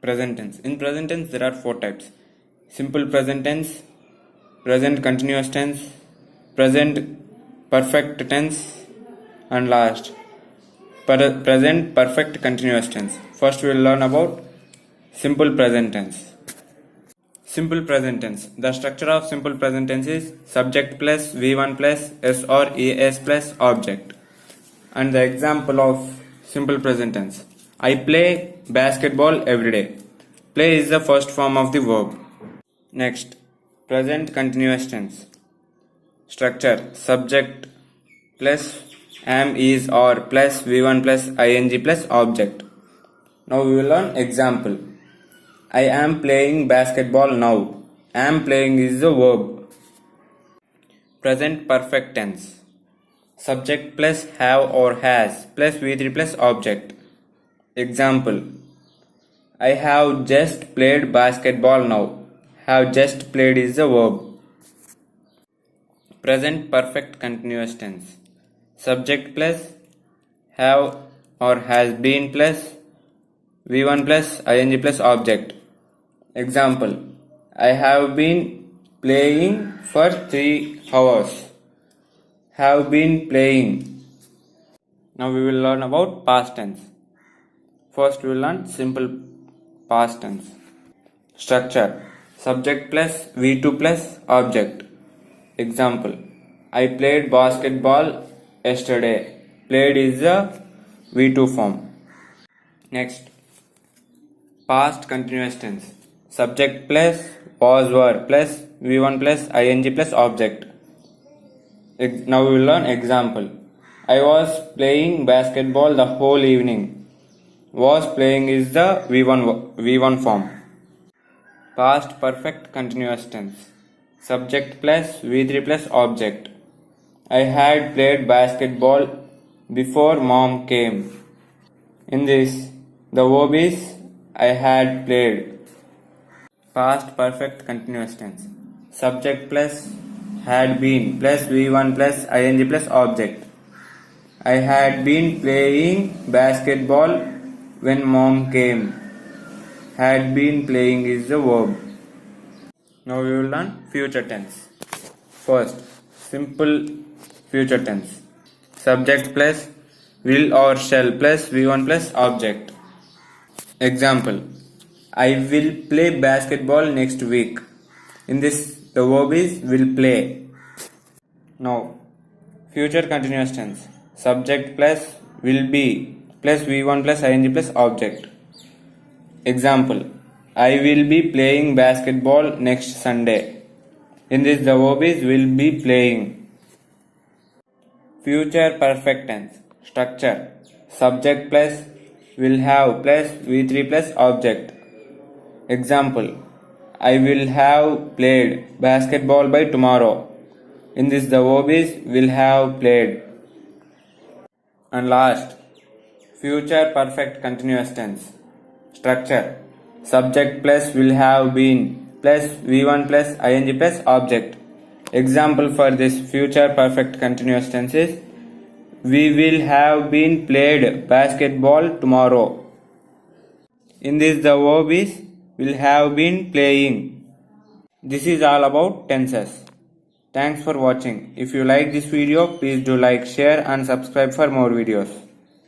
Present tense. In present tense, there are four types: simple present tense, present continuous tense, present perfect tense, and last, present perfect continuous tense. First, we will learn about simple present tense. Simple present tense. The structure of simple present tense is subject plus V1 plus S or ES plus object. And the example of simple present tense: I play basketball every day. Play is the first form of the verb. Next, present continuous tense. Structure: subject plus am, is, or plus V1 plus ing plus object. Now we will learn example. I am playing basketball now. Am playing is the verb. Present perfect tense. Subject plus have or has plus V3 plus object. Example: I have just played basketball now. Have just played is the verb. Present perfect continuous tense. Subject plus have or has been plus V1 plus ing plus object. Example: I have been playing for 3 hours. Have been playing. Now we will learn about past tense. First we will learn simple past tense. Structure: subject plus V2 plus object. Example: I played basketball yesterday. Played is the V2 form. Next, past continuous tense. Subject plus was, were plus V1 plus ing plus object. Now we will learn example. I was playing basketball the whole evening. Was playing is the V1 form. Past perfect continuous tense. Subject plus V3 plus object. I had played basketball before mom came. In this, the verb is I had played. Past perfect continuous tense. Subject plus had been plus V1 plus ing plus object. I had been playing basketball when mom came. Had been playing is the verb. Now we will learn future tense. First, simple future tense. Subject plus will or shall plus V1 plus object. Example: I will play basketball next week. In this, the verb is will play. Now, future continuous tense. Subject plus will be plus V1 plus ing plus object. Example: I will be playing basketball next Sunday. In this, the verb is will be playing. Future perfect tense. Structure: subject plus will have plus V3 plus object. Example: I will have played basketball by tomorrow. In this, the verb is will have played. And last, future perfect continuous tense. Structure: subject plus will have been plus V1 plus ing plus object. Example for this future perfect continuous tense is we will have been played basketball tomorrow. In this, the verb is will have been playing. This is all about tenses. Thanks for watching. If you like this video, please do like, share and subscribe for more videos.